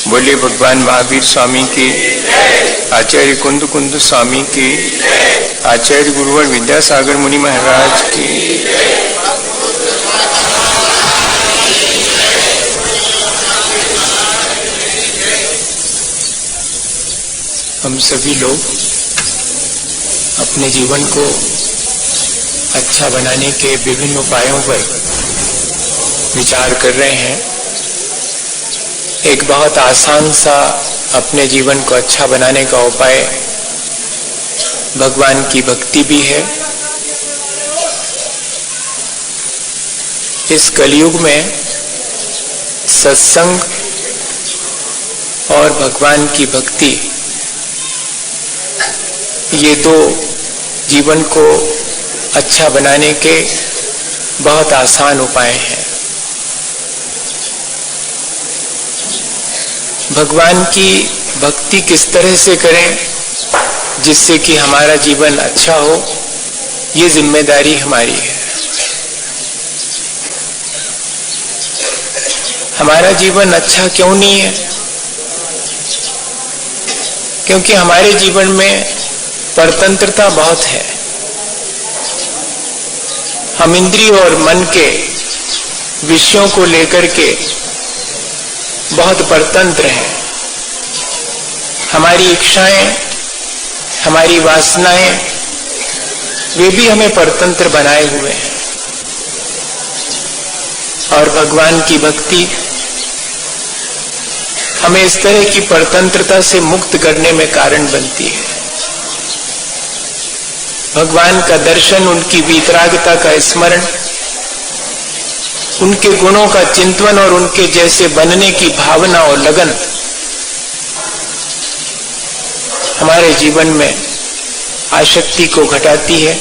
बोले भगवान महावीर स्वामी की, आचार्य कुंद कुंद स्वामी की, आचार्य गुरुवर विद्यासागर मुनि महाराज की। हम सभी लोग अपने जीवन को अच्छा बनाने के विभिन्न उपायों पर विचार कर रहे हैं। एक बहुत आसान सा अपने जीवन को अच्छा बनाने का उपाय भगवान की भक्ति भी है। इस कलयुग में सत्संग और भगवान की भक्ति, ये दो जीवन को अच्छा बनाने के बहुत आसान उपाय हैं। भगवान की भक्ति किस तरह से करें जिससे कि हमारा जीवन अच्छा हो, ये जिम्मेदारी हमारी है। हमारा जीवन अच्छा क्यों नहीं है? क्योंकि हमारे जीवन में परतंत्रता बहुत है। हम इंद्रिय और मन के विषयों को लेकर के बहुत परतंत्र हैं। हमारी इच्छाएं, हमारी वासनाएं, वे भी हमें परतंत्र बनाए हुए हैं। और भगवान की भक्ति हमें इस तरह की परतंत्रता से मुक्त करने में कारण बनती है। भगवान का दर्शन, उनकी वीतरागता का स्मरण, उनके गुणों का चिंतन और उनके जैसे बनने की भावना और लगन हमारे जीवन में आसक्ति को घटाती है,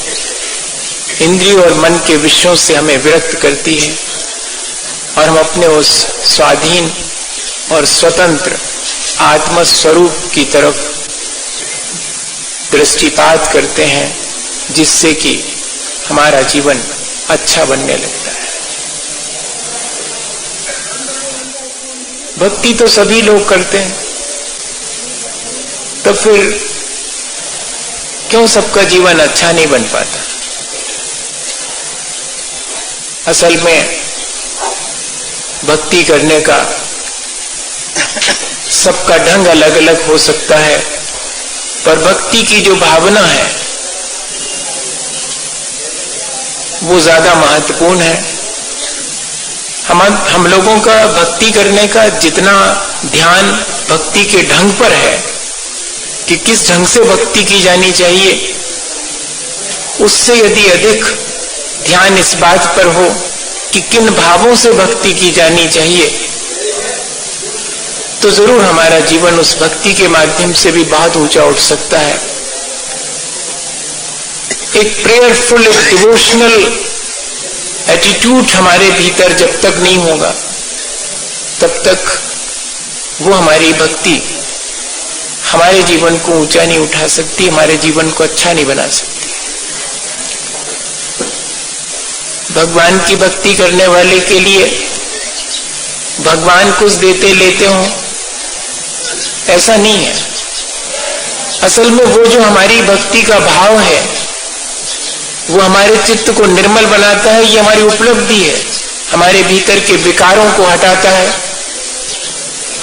इंद्रिय और मन के विषयों से हमें विरक्त करती है और हम अपने उस स्वाधीन और स्वतंत्र आत्म स्वरूप की तरफ दृष्टिपात करते हैं, जिससे कि हमारा जीवन अच्छा बनने लगता है। भक्ति तो सभी लोग करते हैं, तो फिर क्यों सबका जीवन अच्छा नहीं बन पाता? असल में भक्ति करने का सबका ढंग अलग अलग हो सकता है, पर भक्ति की जो भावना है वो ज्यादा महत्वपूर्ण है। हम लोगों का भक्ति करने का जितना ध्यान भक्ति के ढंग पर है कि किस ढंग से भक्ति की जानी चाहिए, उससे यदि अधिक ध्यान इस बात पर हो कि किन भावों से भक्ति की जानी चाहिए, तो जरूर हमारा जीवन उस भक्ति के माध्यम से भी बहुत ऊंचा उठ सकता है। एक प्रेयरफुल, एक डिवोशनल एटीट्यूड हमारे भीतर जब तक नहीं होगा, तब तक वो हमारी भक्ति हमारे जीवन को ऊंचा नहीं उठा सकती, हमारे जीवन को अच्छा नहीं बना सकती। भगवान की भक्ति करने वाले के लिए भगवान कुछ देते लेते हो, ऐसा नहीं है। असल में वो जो हमारी भक्ति का भाव है, वो हमारे चित्त को निर्मल बनाता है। ये हमारी उपलब्धि है, हमारे भीतर के विकारों को हटाता है,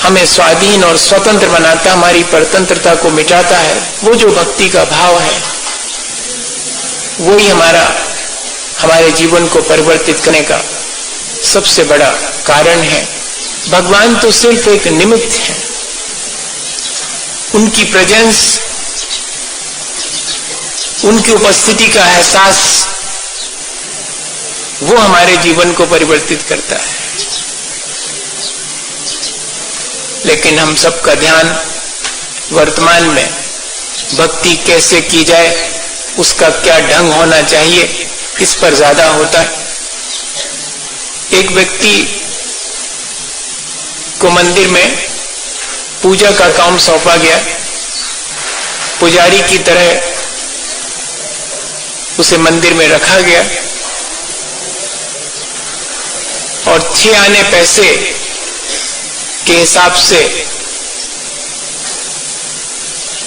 हमें स्वाधीन और स्वतंत्र बनाता है, हमारी परतंत्रता को मिटाता है। वो जो भक्ति का भाव है, वही हमारे जीवन को परिवर्तित करने का सबसे बड़ा कारण है। भगवान तो सिर्फ एक निमित्त है। उनकी प्रेजेंस, उनकी उपस्थिति का एहसास, वो हमारे जीवन को परिवर्तित करता है। लेकिन हम सबका ध्यान वर्तमान में भक्ति कैसे की जाए, उसका क्या ढंग होना चाहिए, इस पर ज्यादा होता है। एक व्यक्ति को मंदिर में पूजा का काम सौंपा गया। पुजारी की तरह उसे मंदिर में रखा गया और 6 आने पैसे के हिसाब से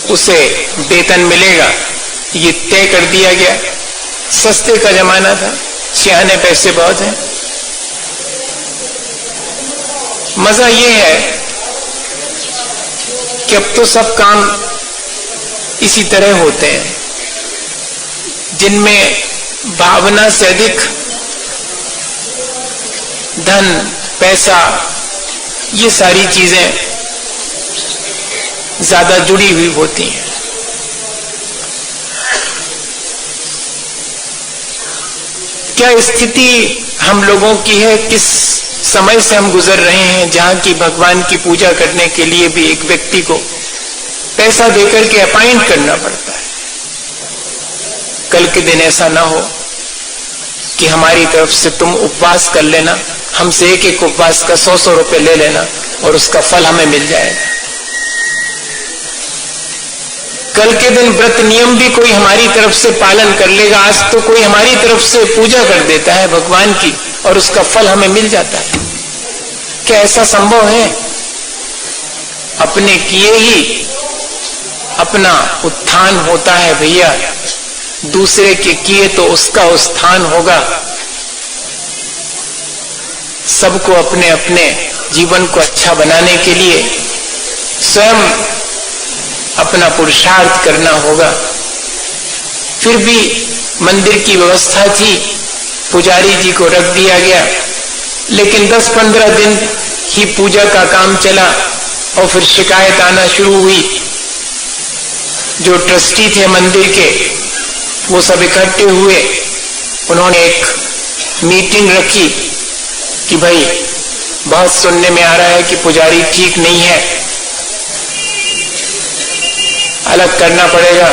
उसे वेतन मिलेगा, ये तय कर दिया गया। सस्ते का जमाना था, 96 पैसे बहुत है। मजा ये है कि अब तो सब काम इसी तरह होते हैं, जिनमें भावना से अधिक धन, पैसा, ये सारी चीजें ज्यादा जुड़ी हुई होती हैं। क्या स्थिति हम लोगों की है, किस समय से हम गुजर रहे हैं, जहां की भगवान की पूजा करने के लिए भी एक व्यक्ति को पैसा देकर के अपॉइंट करना पड़ता है। कल के दिन ऐसा ना हो कि हमारी तरफ से तुम उपवास कर लेना, हमसे एक एक उपवास का 100-100 रुपए ले लेना और उसका फल हमें मिल जाएगा। कल के दिन व्रत नियम भी कोई हमारी तरफ से पालन कर लेगा। आज तो कोई हमारी तरफ से पूजा कर देता है भगवान की और उसका फल हमें मिल जाता है। क्या ऐसा संभव है? अपने किए ही अपना उत्थान होता है भैया, दूसरे के किए तो उसका उत्थान होगा। सबको अपने अपने जीवन को अच्छा बनाने के लिए स्वयं अपना पुरुषार्थ करना होगा। फिर भी मंदिर की व्यवस्था थी, पुजारी जी को रख दिया गया, लेकिन 10-15 दिन ही पूजा का काम चला और फिर शिकायत आना शुरू हुई। जो ट्रस्टी थे मंदिर के, वो सब इकट्ठे हुए, उन्होंने एक मीटिंग रखी कि भाई बहुत सुनने में आ रहा है कि पुजारी ठीक नहीं है, अलग करना पड़ेगा।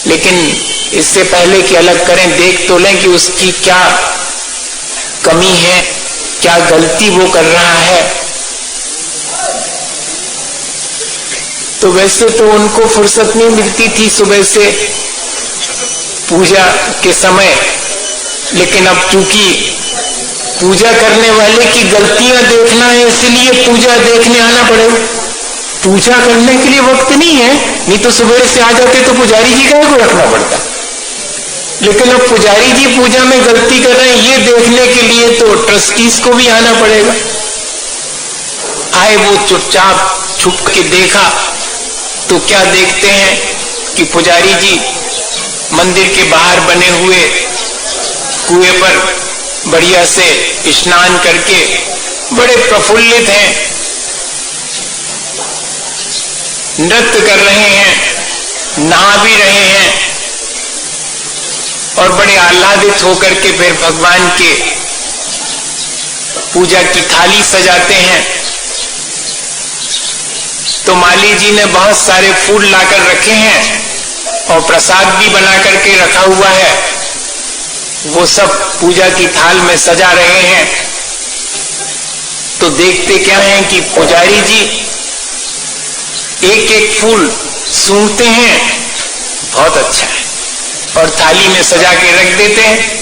लेकिन इससे पहले कि अलग करें, देख तो लें कि उसकी क्या कमी है, क्या गलती वो कर रहा है। तो वैसे तो उनको फुर्सत नहीं मिलती थी सुबह से पूजा के समय, लेकिन अब चूंकि पूजा करने वाले की गलतियां देखना है, इसलिए पूजा देखने आना पड़ेगा। पूजा करने के लिए वक्त नहीं है, नहीं तो सुबह से आ जाते तो पुजारी जी को रखना पड़ता। लेकिन अब पुजारी जी पूजा में गलती कर रहे हैं, ये देखने के लिए तो ट्रस्टीज को भी आना पड़ेगा। आए वो चुपचाप छुप के देखा तो क्या देखते हैं कि पुजारी जी मंदिर के बाहर बने हुए कुएं पर बढ़िया से स्नान करके बड़े प्रफुल्लित हैं, नृत्य कर रहे हैं, नहा भी रहे हैं और बड़े आह्लादित होकर के फिर भगवान के पूजा की थाली सजाते हैं। तो माली जी ने बहुत सारे फूल लाकर रखे हैं और प्रसाद भी बना करके रखा हुआ है, वो सब पूजा की थाल में सजा रहे हैं। तो देखते क्या है कि पुजारी जी एक एक फूल सूंघते हैं, बहुत अच्छा है, और थाली में सजा के रख देते हैं।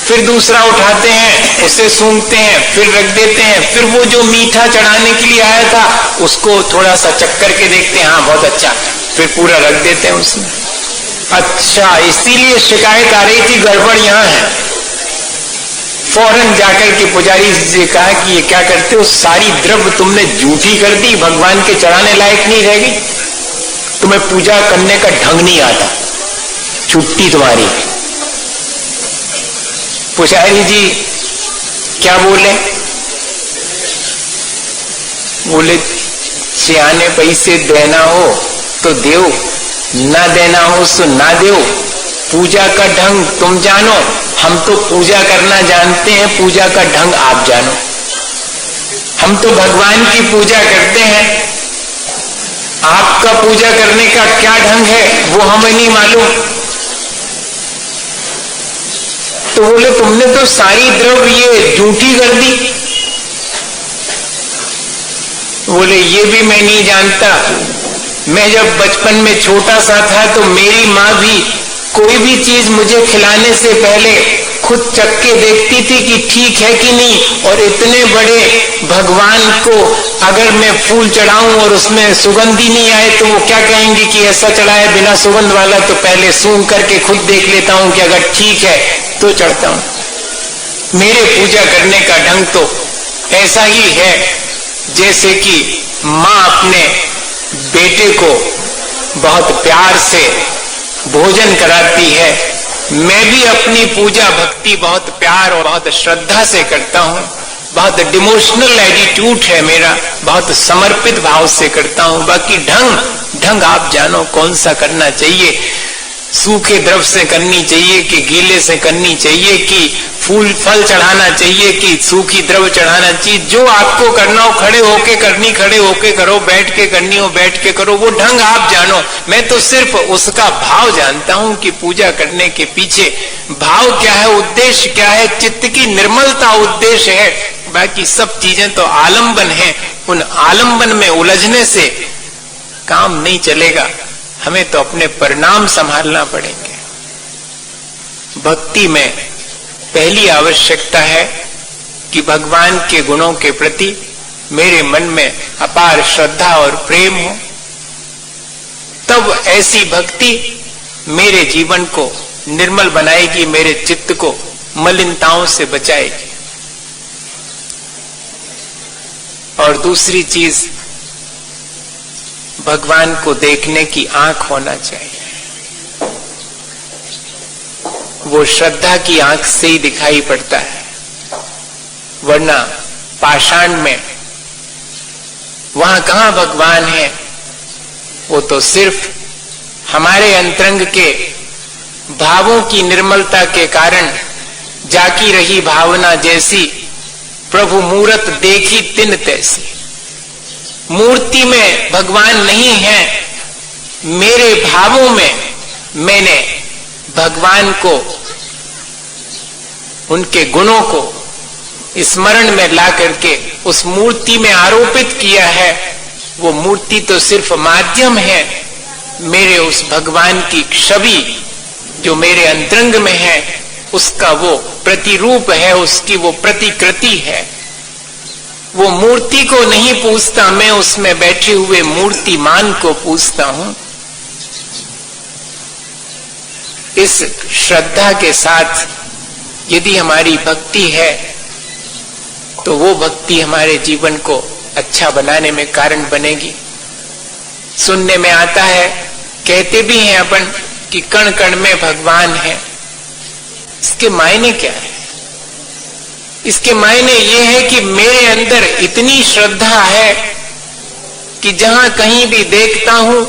फिर दूसरा उठाते हैं, उसे सूंघते हैं, फिर रख देते हैं। फिर वो जो मीठा चढ़ाने के लिए आया था उसको थोड़ा सा चख करके देखते हैं, हाँ बहुत अच्छा, फिर पूरा रख देते हैं उसमें। अच्छा, इसीलिए शिकायत आ रही थी, गड़बड़ यहाँ है। फौरन जाकर के पुजारी से कहा कि ये क्या करते हो, सारी द्रव्य तुमने जूठी कर दी, भगवान के चढ़ाने लायक नहीं रह गई, तुम्हें पूजा करने का ढंग नहीं आता, छुट्टी तुम्हारी। पुजारी जी क्या बोले? बोले सियाने पैसे देना हो तो देओ, ना देना हो सो ना देओ, पूजा का ढंग तुम जानो, हम तो पूजा करना जानते हैं, पूजा का ढंग आप जानो। हम तो भगवान की पूजा करते हैं, आपका पूजा करने का क्या ढंग है वो हमें नहीं मालूम। तो बोले तुमने तो सारी द्रव्य ये जूठी कर दी। बोले ये भी मैं नहीं जानता, मैं जब बचपन में छोटा सा था तो मेरी माँ भी कोई भी चीज मुझे खिलाने से पहले खुद चक्के देखती थी कि ठीक है कि नहीं। और इतने बड़े भगवान को अगर मैं फूल चढ़ाऊं और उसमें सुगंध ही नहीं आए तो वो क्या कहेंगे कि ऐसा चढ़ा है बिना सुगंध वाला। तो पहले सूंघ करके खुद देख लेता हूं कि अगर ठीक है तो चढ़ता हूं। मेरे पूजा करने का ढंग तो ऐसा ही है जैसे कि माँ अपने बेटे को बहुत प्यार से भोजन कराती है। मैं भी अपनी पूजा भक्ति बहुत प्यार और बहुत श्रद्धा से करता हूँ। बहुत डिवोशनल एटीट्यूड है मेरा, बहुत समर्पित भाव से करता हूँ। बाकी ढंग आप जानो कौन सा करना चाहिए। सूखे द्रव्य से करनी चाहिए कि गीले से करनी चाहिए, कि फूल फल चढ़ाना चाहिए कि सूखी द्रव्य चढ़ाना चाहिए। जो आपको करना हो खड़े होके करनी खड़े होके करो, बैठ के करनी हो बैठ के करो, वो ढंग आप जानो। मैं तो सिर्फ उसका भाव जानता हूं कि पूजा करने के पीछे भाव क्या है, उद्देश्य क्या है। चित्त की निर्मलता उद्देश्य है, बाकी सब चीजें तो आलंबन है। उन आलंबन में उलझने से काम नहीं चलेगा। हमें तो अपने परिणाम संभालना पड़ेंगे। भक्ति में पहली आवश्यकता है कि भगवान के गुणों के प्रति मेरे मन में अपार श्रद्धा और प्रेम हो। तब ऐसी भक्ति मेरे जीवन को निर्मल बनाएगी, मेरे चित्त को मलिनताओं से बचाएगी। और दूसरी चीज, भगवान को देखने की आंख होना चाहिए। वो श्रद्धा की आंख से ही दिखाई पड़ता है, वरना पाषाण में वहां कहां भगवान है। वो तो सिर्फ हमारे अंतरंग के भावों की निर्मलता के कारण जाकी रही भावना जैसी, प्रभु मूरत देखी तिन तैसी। मूर्ति में भगवान नहीं है, मेरे भावों में मैंने भगवान को, उनके गुणों को स्मरण में ला करके उस मूर्ति में आरोपित किया है। वो मूर्ति तो सिर्फ माध्यम है, मेरे उस भगवान की छवि जो मेरे अंतरंग में है उसका वो प्रतिरूप है, उसकी वो प्रतिकृति है। वो मूर्ति को नहीं पूछता, मैं उसमें बैठे हुए मूर्तिमान को पूछता हूं। इस श्रद्धा के साथ यदि हमारी भक्ति है तो वो भक्ति हमारे जीवन को अच्छा बनाने में कारण बनेगी। सुनने में आता है, कहते भी हैं अपन कि कण कण में भगवान है। इसके मायने क्या है? इसके मायने ये है कि मेरे अंदर इतनी श्रद्धा है कि जहां कहीं भी देखता हूं,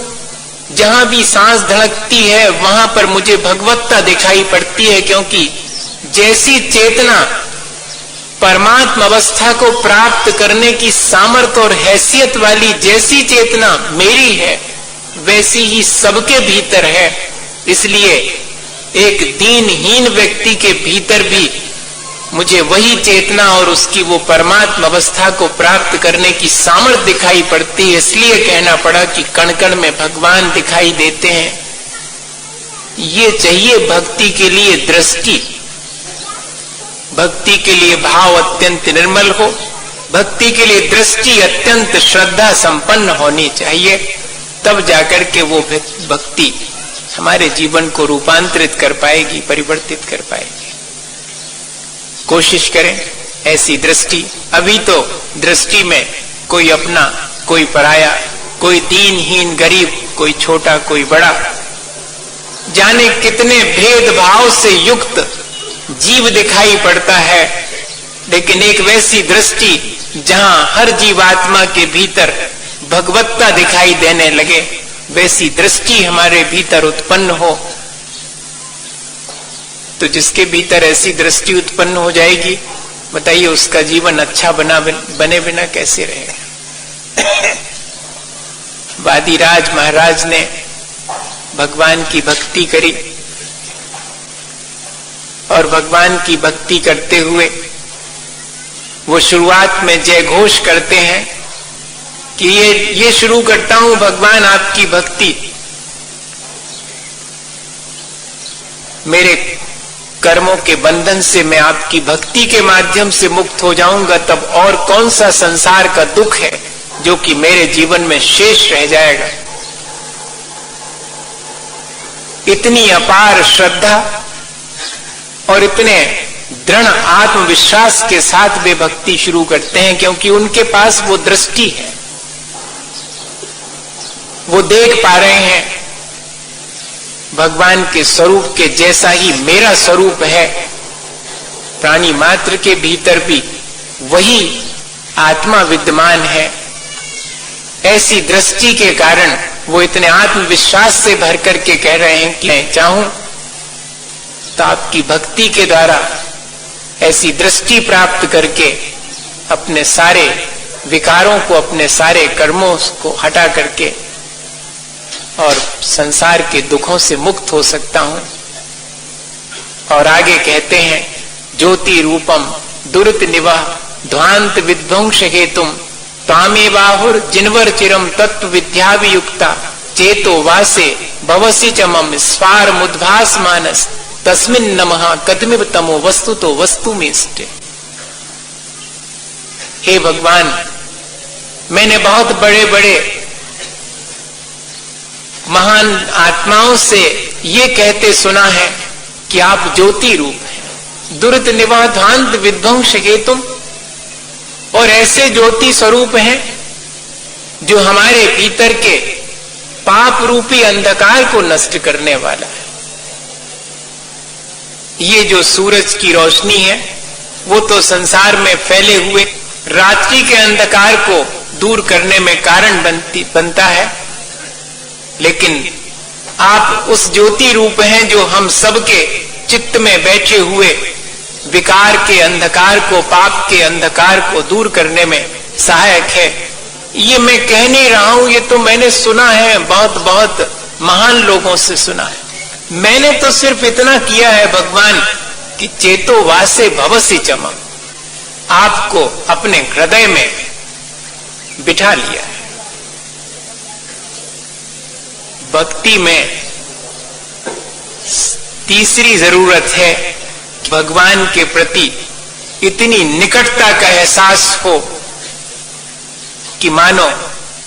जहां भी सांस धड़कती है वहां पर मुझे भगवत्ता दिखाई पड़ती है। क्योंकि जैसी चेतना परमात्मा अवस्था को प्राप्त करने की सामर्थ्य और हैसियत वाली जैसी चेतना मेरी है, वैसी ही सबके भीतर है। इसलिए एक दीनहीन व्यक्ति के भीतर भी मुझे वही चेतना और उसकी वो परमात्मा अवस्था को प्राप्त करने की सामर्थ्य दिखाई पड़ती है। इसलिए कहना पड़ा कि कण कण में भगवान दिखाई देते हैं। ये चाहिए भक्ति के लिए दृष्टि, भक्ति के लिए भाव अत्यंत निर्मल हो, भक्ति के लिए दृष्टि अत्यंत श्रद्धा संपन्न होनी चाहिए। तब जाकर के वो भक्ति हमारे जीवन को रूपांतरित कर पाएगी, परिवर्तित कर पाएगी। कोशिश करें ऐसी दृष्टि। अभी तो दृष्टि में कोई अपना, कोई पराया, कोई दीनहीन गरीब, कोई छोटा, कोई बड़ा, जाने कितने भेदभाव से युक्त जीव दिखाई पड़ता है। लेकिन एक वैसी दृष्टि जहां हर जीवात्मा के भीतर भगवत्ता दिखाई देने लगे, वैसी दृष्टि हमारे भीतर उत्पन्न हो, तो जिसके भीतर ऐसी दृष्टि उत्पन्न हो जाएगी, बताइए उसका जीवन अच्छा बने बिना कैसे रहेगा। वादिराज महाराज ने भगवान की भक्ति करी और भगवान की भक्ति करते हुए वो शुरुआत में जय घोष करते हैं कि ये शुरू करता हूं भगवान आपकी भक्ति। मेरे कर्मों के बंधन से मैं आपकी भक्ति के माध्यम से मुक्त हो जाऊंगा, तब और कौन सा संसार का दुख है जो कि मेरे जीवन में शेष रह जाएगा। इतनी अपार श्रद्धा और इतने दृढ़ आत्मविश्वास के साथ वे भक्ति शुरू करते हैं, क्योंकि उनके पास वो दृष्टि है, वो देख पा रहे हैं भगवान के स्वरूप के जैसा ही मेरा स्वरूप है, प्राणी मात्र के भीतर भी वही आत्मा विद्यमान है। ऐसी दृष्टि के कारण वो इतने आत्मविश्वास से भर करके कह रहे हैं कि मैं चाहूं तो आपकी भक्ति के द्वारा ऐसी दृष्टि प्राप्त करके अपने सारे विकारों को, अपने सारे कर्मों को हटा करके और संसार के दुखों से मुक्त हो सकता हूं। और आगे कहते हैं, ज्योति रूपम दुरित निवाह ध्वांत विध्वंस हेतुम तामे बाहुर जिनवर चिरम तत्व विद्या वियुक्ता चेतो वासे भवसी चमम स्वार मुद्भास मानस तस्मिन नमः कदमिव तमो वस्तु तो वस्तु में स्टे। हे भगवान, मैंने बहुत बड़े बड़े महान आत्माओं से ये कहते सुना है कि आप ज्योति रूप हैं, दुरित निवाह ध्वांत विध्वंस हेतुम, और ऐसे ज्योति स्वरूप हैं जो हमारे भीतर के पाप रूपी अंधकार को नष्ट करने वाला है। ये जो सूरज की रोशनी है वो तो संसार में फैले हुए रात्रि के अंधकार को दूर करने में कारण बनता है, लेकिन आप उस ज्योति रूप हैं जो हम सबके चित्त में बैठे हुए विकार के अंधकार को, पाप के अंधकार को दूर करने में सहायक है। ये मैं कह नहीं रहा हूं, ये तो मैंने सुना है, बहुत बहुत महान लोगों से सुना है। मैंने तो सिर्फ इतना किया है भगवान कि चेतो वासे भवसी चमम, आपको अपने हृदय में बिठा लिया है। भक्ति में तीसरी जरूरत है कि भगवान के प्रति इतनी निकटता का एहसास हो कि मानो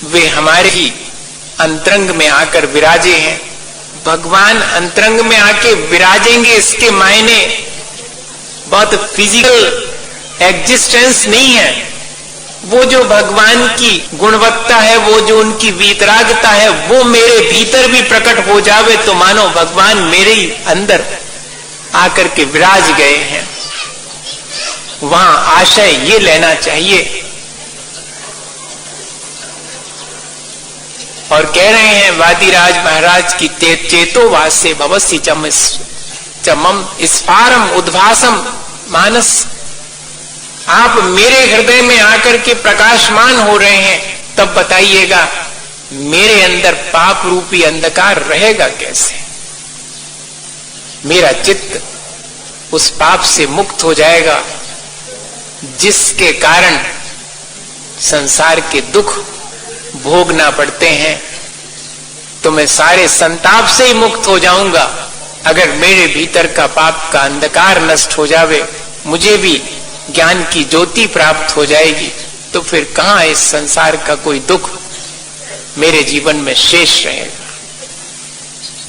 वे हमारे ही अंतरंग में आकर विराजे हैं। भगवान अंतरंग में आके विराजेंगे, इसके मायने बहुत फिजिकल एग्जिस्टेंस नहीं है। वो जो भगवान की गुणवत्ता है, वो जो उनकी वीतरागता है, वो मेरे भीतर भी प्रकट हो जावे तो मानो भगवान मेरे ही अंदर आकर के विराज गए हैं। वहां आशय ये लेना चाहिए। और कह रहे हैं वादिराज महाराज की चेतो वासे भवसी चमम स्फारम उद्भासम मानस, आप मेरे हृदय में आकर के प्रकाशमान हो रहे हैं, तब बताइएगा मेरे अंदर पाप रूपी अंधकार रहेगा कैसे। मेरा चित्त उस पाप से मुक्त हो जाएगा जिसके कारण संसार के दुख भोगना पड़ते हैं। तो मैं सारे संताप से ही मुक्त हो जाऊंगा अगर मेरे भीतर का पाप का अंधकार नष्ट हो जावे, मुझे भी ज्ञान की ज्योति प्राप्त हो जाएगी। तो फिर कहां इस संसार का कोई दुख मेरे जीवन में शेष रहेगा।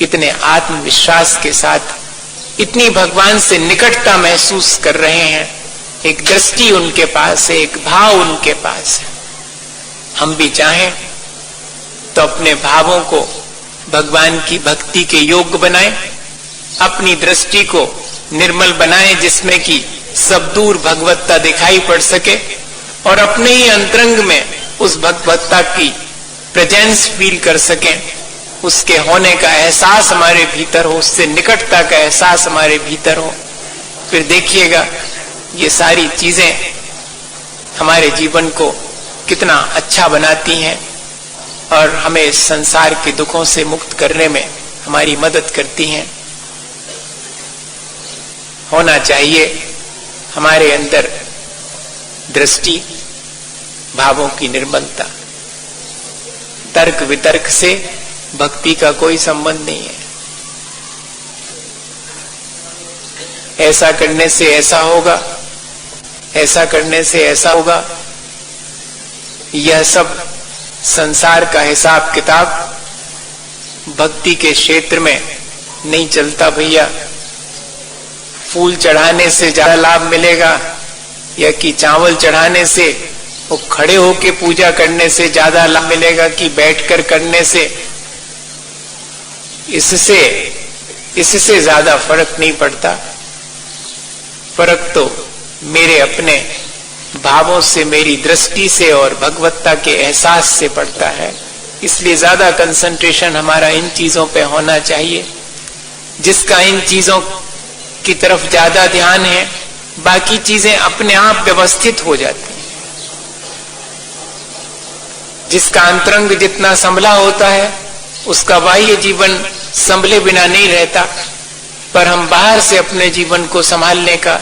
इतने आत्मविश्वास के साथ, इतनी भगवान से निकटता महसूस कर रहे हैं, एक दृष्टि उनके पास है, एक भाव उनके पास है। हम भी चाहें तो अपने भावों को भगवान की भक्ति के योग्य बनाएं, अपनी दृष्टि को निर्मल बनाएं जिसमें कि सब दूर भगवत्ता दिखाई पड़ सके, और अपने ही अंतरंग में उस भगवत्ता की प्रेजेंस फील कर सकें, उसके होने का एहसास हमारे भीतर हो, उससे निकटता का एहसास हमारे भीतर हो। फिर देखिएगा ये सारी चीजें हमारे जीवन को कितना अच्छा बनाती हैं और हमें इस संसार के दुखों से मुक्त करने में हमारी मदद करती हैं। होना चाहिए हमारे अंदर दृष्टि, भावों की निर्मलता। तर्क वितर्क से भक्ति का कोई संबंध नहीं है। ऐसा करने से ऐसा होगा, ऐसा करने से ऐसा होगा। यह सब संसार का हिसाब किताब भक्ति के क्षेत्र में नहीं चलता भैया। फूल चढ़ाने से ज्यादा लाभ मिलेगा या कि चावल चढ़ाने से, वो खड़े होके पूजा करने से ज्यादा लाभ मिलेगा कि बैठकर करने से? इससे ज्यादा फर्क नहीं पड़ता। फर्क तो मेरे अपने भावों से, मेरी दृष्टि से और भगवत्ता के एहसास से पड़ता है। इसलिए ज्यादा कंसंट्रेशन हमारा इन चीजों पे होना चाहिए। जिसका इन चीजों की तरफ ज्यादा ध्यान है, बाकी चीजें अपने आप व्यवस्थित हो जाती हैं। जिसका अंतरंग जितना संभला होता है, उसका बाह्य जीवन संभले बिना नहीं रहता। पर हम बाहर से अपने जीवन को संभालने का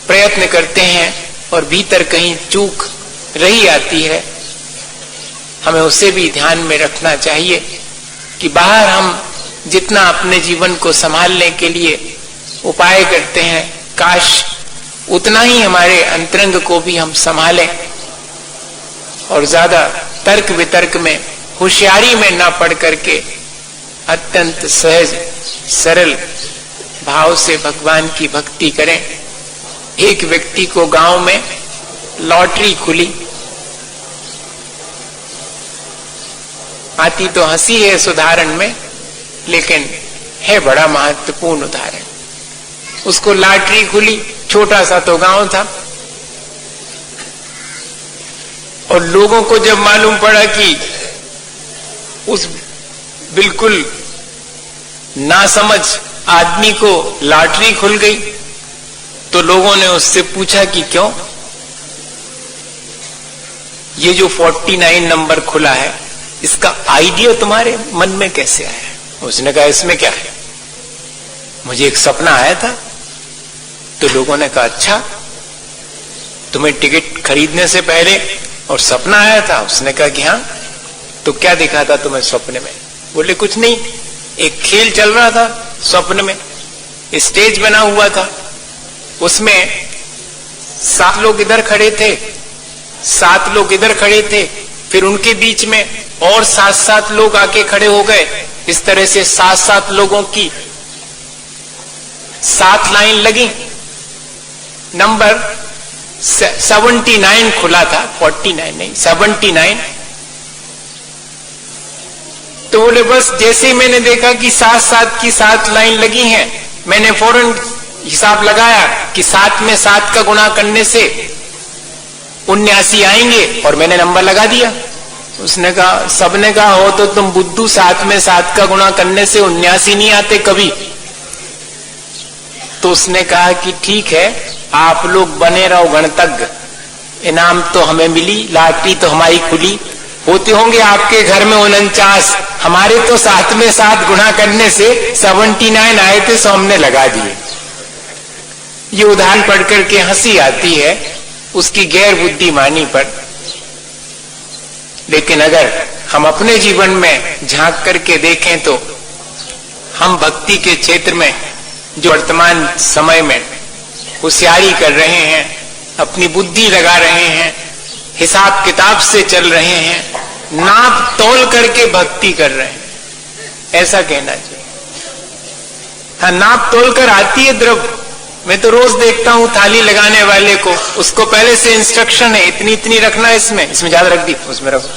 प्रयत्न करते हैं और भीतर कहीं चूक रही आती है। हमें उसे भी ध्यान में रखना चाहिए कि बाहर हम जितना अपने जीवन को संभालने के लिए उपाय करते हैं, काश उतना ही हमारे अंतरंग को भी हम संभालें और ज्यादा तर्क वितर्क में, होशियारी में ना पड़ करके अत्यंत सहज सरल भाव से भगवान की भक्ति करें। एक व्यक्ति को गांव में लॉटरी खुली। आती तो हंसी है इस उदाहरण में, लेकिन है बड़ा महत्वपूर्ण उदाहरण। उसको लॉटरी खुली, छोटा सा तो गांव था, और लोगों को जब मालूम पड़ा कि उस बिल्कुल नासमझ आदमी को लॉटरी खुल गई, तो लोगों ने उससे पूछा कि क्यों, ये जो 49 नंबर खुला है, इसका आइडिया तुम्हारे मन में कैसे आया? उसने कहा इसमें क्या है, मुझे एक सपना आया था। तो लोगों ने कहा अच्छा, तुम्हें टिकट खरीदने से पहले और सपना आया था? उसने कहा कि हाँ। तो क्या दिखा था तुम्हें स्वप्न में? बोले कुछ नहीं, एक खेल चल रहा था स्वप्न में, स्टेज बना हुआ था, उसमें 7 लोग इधर खड़े थे, 7 लोग इधर खड़े थे, फिर उनके बीच में और 7 लोग आके खड़े हो गए। इस तरह से 7 लोगों की 7 लाइन लगी। नंबर 79 खुला था, 49 नहीं, 79। तो बोले बस जैसे ही मैंने देखा कि 7 की 7 लाइन लगी हैं, मैंने फौरन हिसाब लगाया कि 7 में 7 का गुणा करने से 79 आएंगे, और मैंने नंबर लगा दिया। उसने कहा, सबने कहा हो तो तुम बुद्धू, 7 में 7 का गुणा करने से 79 नहीं आते कभी। तो उसने कहा कि ठीक है, आप लोग बने रहो गणतज्ञ, इनाम तो हमें मिली, लॉटरी तो हमारी खुली, होते होंगे आपके घर में 49, हमारे तो 7 में 7 गुणा करने से 79 आए थे, सो हमने लगा दिए। ये उदाहरण पढ़ करके हंसी आती है उसकी गैर बुद्धिमानी पर। लेकिन अगर हम अपने जीवन में झांक करके देखें तो हम भक्ति के क्षेत्र में जो वर्तमान समय में होशियारी कर रहे हैं, अपनी बुद्धि लगा रहे हैं, हिसाब किताब से चल रहे हैं, नाप तोल करके भक्ति कर रहे हैं, ऐसा कहना चाहिए। हाँ, नाप तोल कर आती है द्रव्य। मैं तो रोज देखता हूं थाली लगाने वाले को, उसको पहले से इंस्ट्रक्शन है, इतनी इतनी रखना है, इसमें ज्यादा रख दी, उसमें रखो।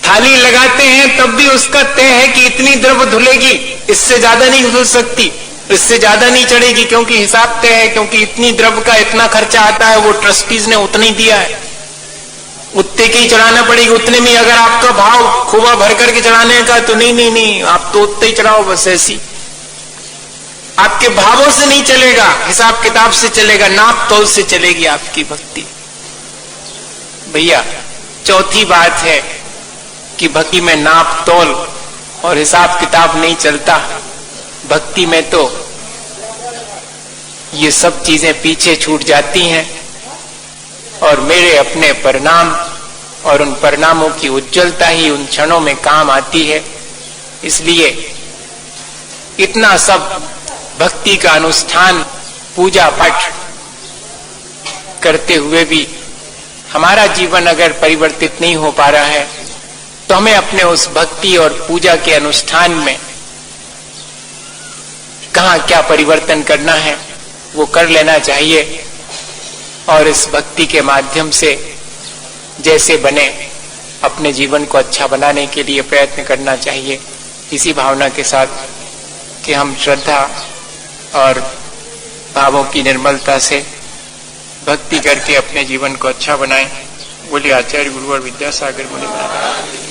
थाली लगाते हैं तब भी उसका तय है कि इतनी द्रव्य धुलेगी, इससे ज्यादा नहीं धुल सकती, इससे ज्यादा नहीं चढ़ेगी, क्योंकि हिसाब तय है, क्योंकि इतनी द्रव्य का इतना खर्चा आता है, वो ट्रस्टीज ने उतना ही दिया है, उतने की चढ़ाना पड़ेगी। उतने में अगर आपका भाव खूबा भर करके चढ़ाने का, तो नहीं, आप तो उतने ही चढ़ाओ, बस ऐसी। आपके भावों से नहीं चलेगा, हिसाब किताब से चलेगा, नाप तोल से चलेगी आपकी भक्ति। भैया, चौथी बात है कि भक्ति में नाप तोल और हिसाब किताब नहीं चलता। भक्ति में तो ये सब चीजें पीछे छूट जाती हैं, और मेरे अपने परिणाम और उन परिणामों की उज्जवलता ही उन क्षणों में काम आती है। इसलिए इतना सब भक्ति का अनुष्ठान, पूजा पाठ करते हुए भी हमारा जीवन अगर परिवर्तित नहीं हो पा रहा है, तो हमें अपने उस भक्ति और पूजा के अनुष्ठान में कहाँ क्या परिवर्तन करना है वो कर लेना चाहिए, और इस भक्ति के माध्यम से जैसे बने अपने जीवन को अच्छा बनाने के लिए प्रयत्न करना चाहिए। इसी भावना के साथ कि हम श्रद्धा और भावों की निर्मलता से भक्ति करके अपने जीवन को अच्छा बनाएं। बोलिए आचार्य गुरु और विद्यासागर मुनि महाराज।